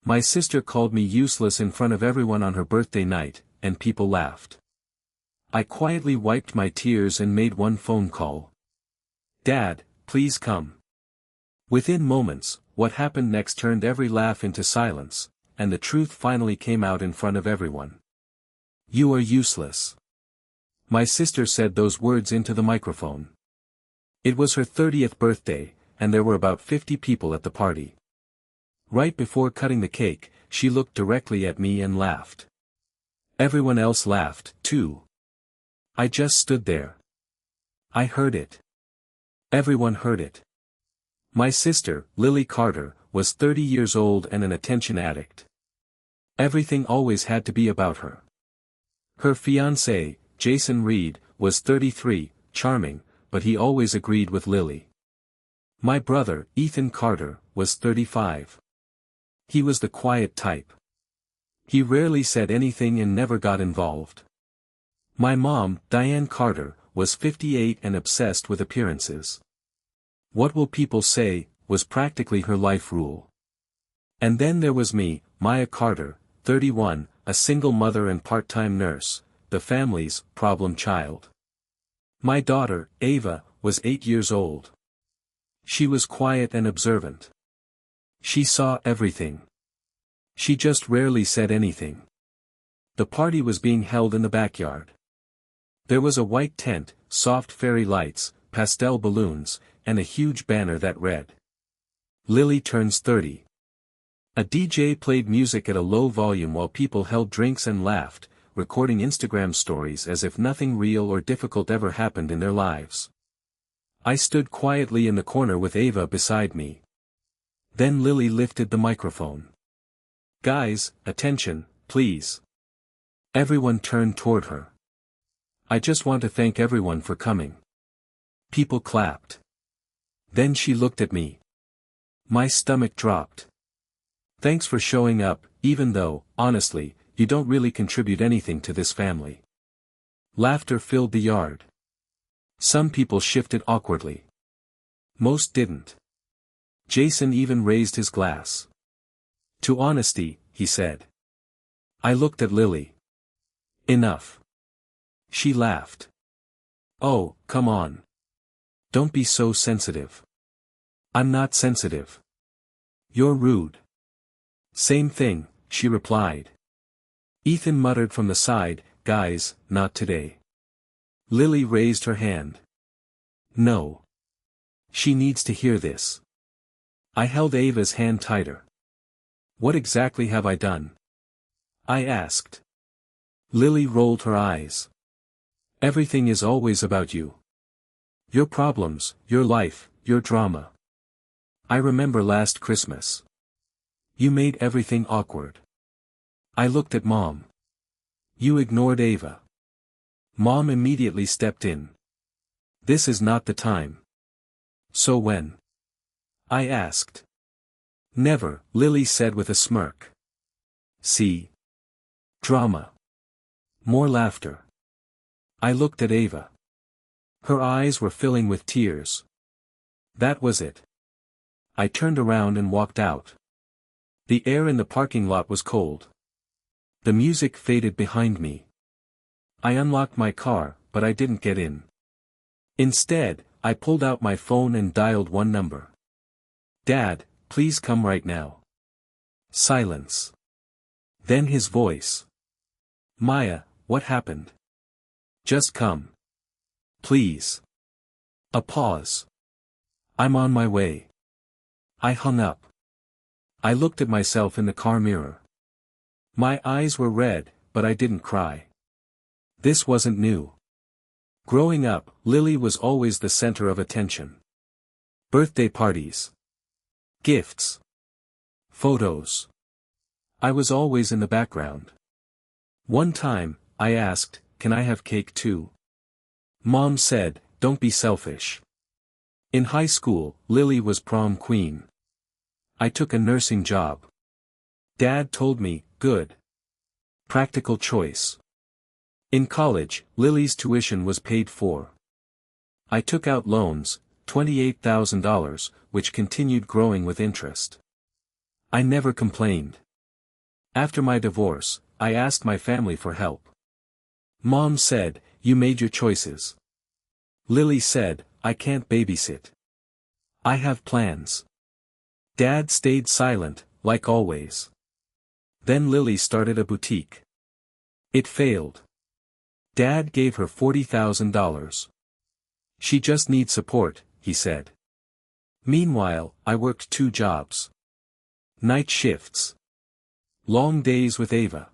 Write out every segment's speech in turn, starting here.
My sister called me useless in front of everyone on her birthday night, and people laughed. I quietly wiped my tears and made one phone call. Dad, please come. Within moments, what happened next turned every laugh into silence, and the truth finally came out in front of everyone. You are useless. My sister said those words into the microphone. It was her 30th birthday, and there were about 50 people at the party. Right before cutting the cake, she looked directly at me and laughed. Everyone else laughed, too. I just stood there. I heard it. Everyone heard it. My sister, Lily Carter, was 30 years old and an attention addict. Everything always had to be about her. Her fiancé, Jason Reed, was 33, charming, but he always agreed with Lily. My brother, Ethan Carter, was 35. He was the quiet type. He rarely said anything and never got involved. My mom, Diane Carter, was 58 and obsessed with appearances. What will people say, was practically her life rule. And then there was me, Maya Carter, 31, a single mother and part-time nurse, the family's problem child. My daughter, Ava, was 8 years old. She was quiet and observant. She saw everything. She just rarely said anything. The party was being held in the backyard. There was a white tent, soft fairy lights, pastel balloons, and a huge banner that read, Lily turns 30. A DJ played music at a low volume while people held drinks and laughed, recording Instagram stories as if nothing real or difficult ever happened in their lives. I stood quietly in the corner with Ava beside me. Then Lily lifted the microphone. Guys, attention, please. Everyone turned toward her. I just want to thank everyone for coming. People clapped. Then she looked at me. My stomach dropped. Thanks for showing up, even though, honestly, you don't really contribute anything to this family. Laughter filled the yard. Some people shifted awkwardly. Most didn't. Jason even raised his glass. To honesty, he said. I looked at Lily. Enough. She laughed. Oh, come on. Don't be so sensitive. I'm not sensitive. You're rude. Same thing, she replied. Ethan muttered from the side, guys, not today. Lily raised her hand. No. She needs to hear this. I held Ava's hand tighter. What exactly have I done? I asked. Lily rolled her eyes. Everything is always about you. Your problems, your life, your drama. I remember last Christmas. You made everything awkward. I looked at Mom. You ignored Ava. Mom immediately stepped in. This is not the time. So when? I asked. Never, Lily said with a smirk. See? Drama. More laughter. I looked at Ava. Her eyes were filling with tears. That was it. I turned around and walked out. The air in the parking lot was cold. The music faded behind me. I unlocked my car, but I didn't get in. Instead, I pulled out my phone and dialed one number. Dad, please come right now. Silence. Then his voice. Maya, what happened? Just come. Please. A pause. I'm on my way. I hung up. I looked at myself in the car mirror. My eyes were red, but I didn't cry. This wasn't new. Growing up, Lily was always the center of attention. Birthday parties. Gifts. Photos. I was always in the background. One time, I asked, can I have cake too? Mom said, don't be selfish. In high school, Lily was prom queen. I took a nursing job. Dad told me, good. Practical choice. In college, Lily's tuition was paid for. I took out loans, $28,000, which continued growing with interest. I never complained. After my divorce, I asked my family for help. Mom said, "You made your choices." Lily said, "I can't babysit. I have plans." Dad stayed silent, like always. Then Lily started a boutique. It failed. Dad gave her $40,000. "She just needs support," he said. Meanwhile, I worked 2 jobs. Night shifts. Long days with Ava.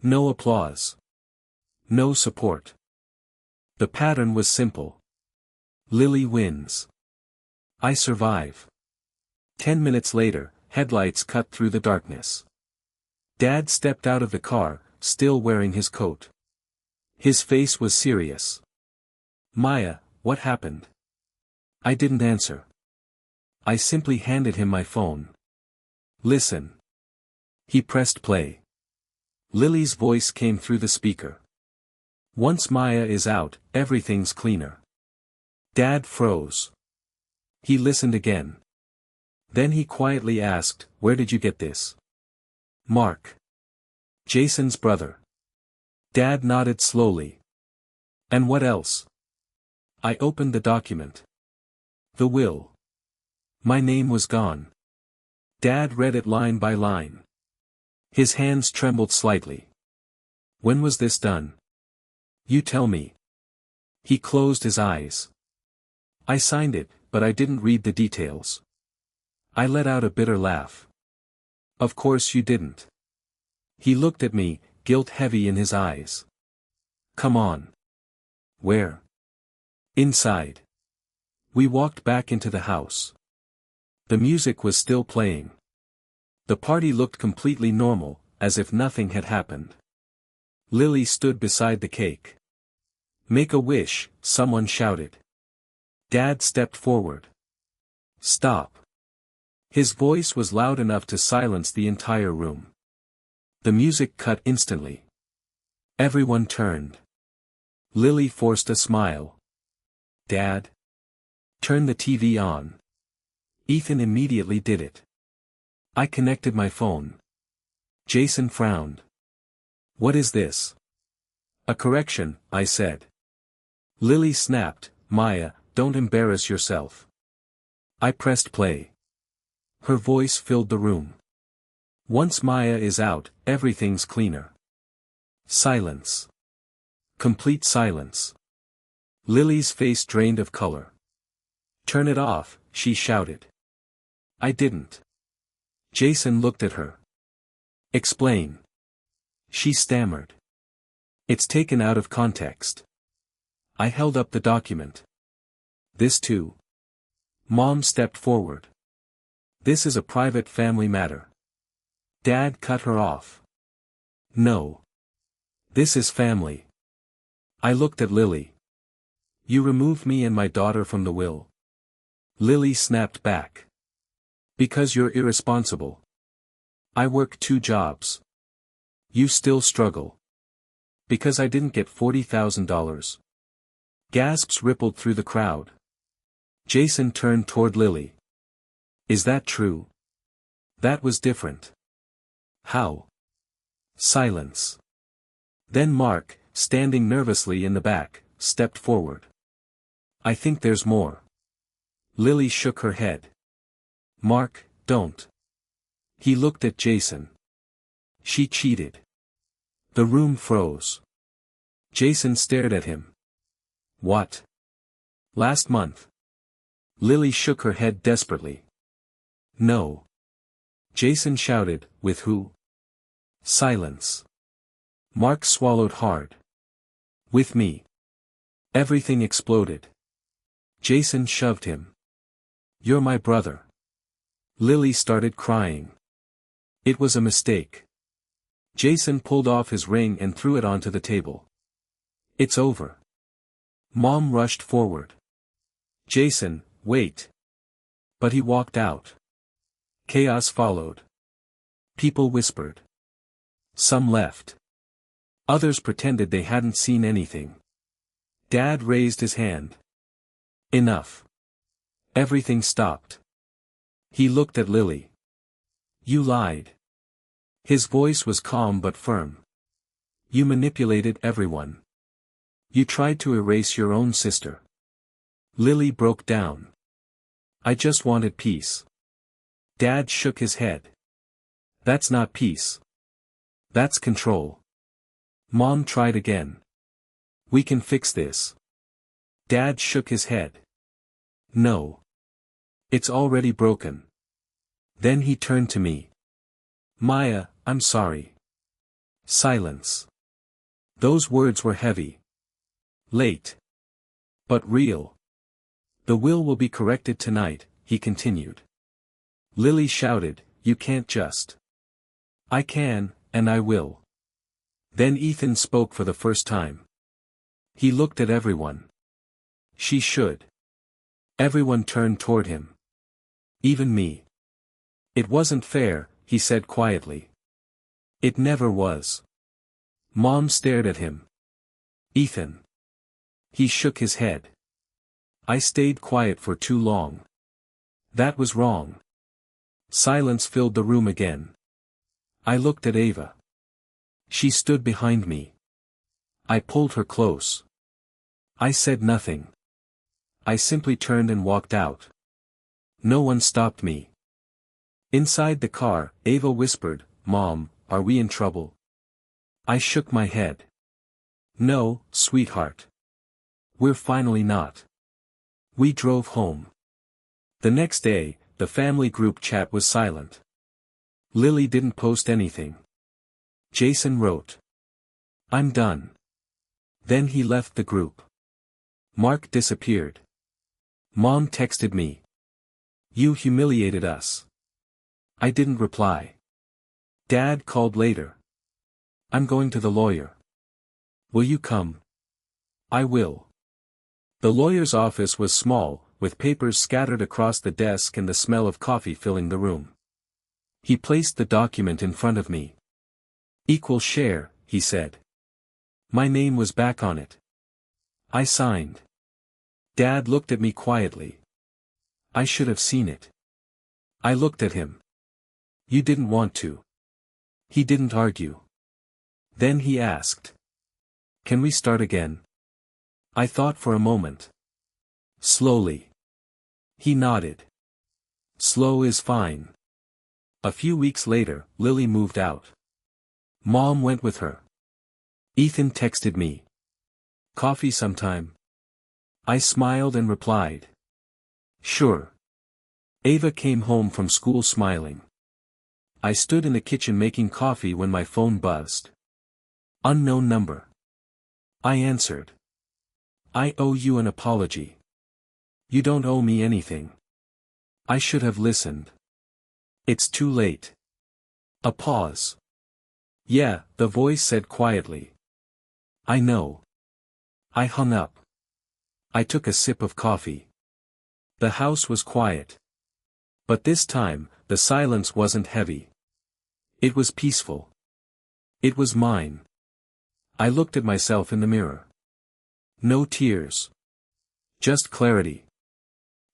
No applause. No support. The pattern was simple. Lily wins. I survive. 10 minutes later, headlights cut through the darkness. Dad stepped out of the car, still wearing his coat. His face was serious. "Maya, what happened?" I didn't answer. I simply handed him my phone. "Listen." He pressed play. Lily's voice came through the speaker. "Once Maya is out, everything's cleaner." Dad froze. He listened again. Then he quietly asked, "Where did you get this?" "Mark. Jason's brother." Dad nodded slowly. "And what else?" I opened the document. The will. My name was gone. Dad read it line by line. His hands trembled slightly. "When was this done?" "You tell me." He closed his eyes. "I signed it, but I didn't read the details." I let out a bitter laugh. "Of course you didn't." He looked at me, guilt heavy in his eyes. "Come on." "Where?" "Inside." We walked back into the house. The music was still playing. The party looked completely normal, as if nothing had happened. Lily stood beside the cake. "Make a wish," someone shouted. Dad stepped forward. "Stop." His voice was loud enough to silence the entire room. The music cut instantly. Everyone turned. Lily forced a smile. "Dad? Turn the TV on." Ethan immediately did it. I connected my phone. Jason frowned. "What is this?" "A correction," I said. Lily snapped, "Maya, don't embarrass yourself." I pressed play. Her voice filled the room. "Once Maya is out, everything's cleaner." Silence. Complete silence. Lily's face drained of color. "Turn it off," she shouted. I didn't. Jason looked at her. "Explain." She stammered. "It's taken out of context." I held up the document. "This too?" Mom stepped forward. "This is a private family matter." Dad cut her off. "No. This is family." I looked at Lily. "You removed me and my daughter from the will." Lily snapped back. "Because you're irresponsible. I work 2 jobs. You still struggle." "Because I didn't get $40,000. Gasps rippled through the crowd. Jason turned toward Lily. "Is that true?" "That was different." "How?" Silence. Then Mark, standing nervously in the back, stepped forward. "I think there's more." Lily shook her head. "Mark, don't." He looked at Jason. "She cheated." The room froze. Jason stared at him. "What?" "Last month." Lily shook her head desperately. "No." Jason shouted, "With who?" Silence. Mark swallowed hard. "With me." Everything exploded. Jason shoved him. "You're my brother." Lily started crying. It was a mistake. Jason pulled off his ring and threw it onto the table. "It's over." Mom rushed forward. "Jason, wait." But he walked out. Chaos followed. People whispered. Some left. Others pretended they hadn't seen anything. Dad raised his hand. "Enough." Everything stopped. He looked at Lily. "You lied." His voice was calm but firm. You manipulated everyone. You tried to erase your own sister. Lily broke down. I just wanted peace. Dad shook his head. That's not peace. That's control. Mom tried again. We can fix this. Dad shook his head. No. It's already broken. Then he turned to me. Maya, I'm sorry. Silence. Those words were heavy. Late. But real. The will be corrected tonight, he continued. Lily shouted, you can't just. I can, and I will. Then Ethan spoke for the first time. He looked at everyone. She should. Everyone turned toward him. Even me. It wasn't fair, he said quietly. It never was. Mom stared at him. Ethan. He shook his head. I stayed quiet for too long. That was wrong. Silence filled the room again. I looked at Ava. She stood behind me. I pulled her close. I said nothing. I simply turned and walked out. No one stopped me. Inside the car, Ava whispered, Mom, are we in trouble? I shook my head. No, sweetheart. We're finally not. We drove home. The next day, the family group chat was silent. Lily didn't post anything. Jason wrote. I'm done. Then he left the group. Mark disappeared. Mom texted me. You humiliated us. I didn't reply. Dad called later. I'm going to the lawyer. Will you come? I will. The lawyer's office was small, with papers scattered across the desk and the smell of coffee filling the room. He placed the document in front of me. Equal share, he said. My name was back on it. I signed. Dad looked at me quietly. I should have seen it. I looked at him. You didn't want to. He didn't argue. Then he asked. Can we start again? I thought for a moment. Slowly. He nodded. Slow is fine. A few weeks later, Lily moved out. Mom went with her. Ethan texted me. Coffee sometime? I smiled and replied. Sure. Ava came home from school smiling. I stood in the kitchen making coffee when my phone buzzed. Unknown number. I answered. I owe you an apology. You don't owe me anything. I should have listened. It's too late. A pause. Yeah, the voice said quietly. I know. I hung up. I took a sip of coffee. The house was quiet. But this time, the silence wasn't heavy. It was peaceful. It was mine. I looked at myself in the mirror. No tears. Just clarity.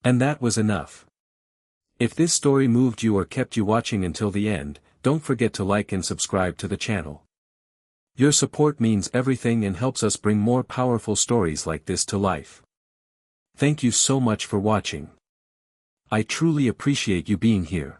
And that was enough. If this story moved you or kept you watching until the end, don't forget to like and subscribe to the channel. Your support means everything and helps us bring more powerful stories like this to life. Thank you so much for watching. I truly appreciate you being here.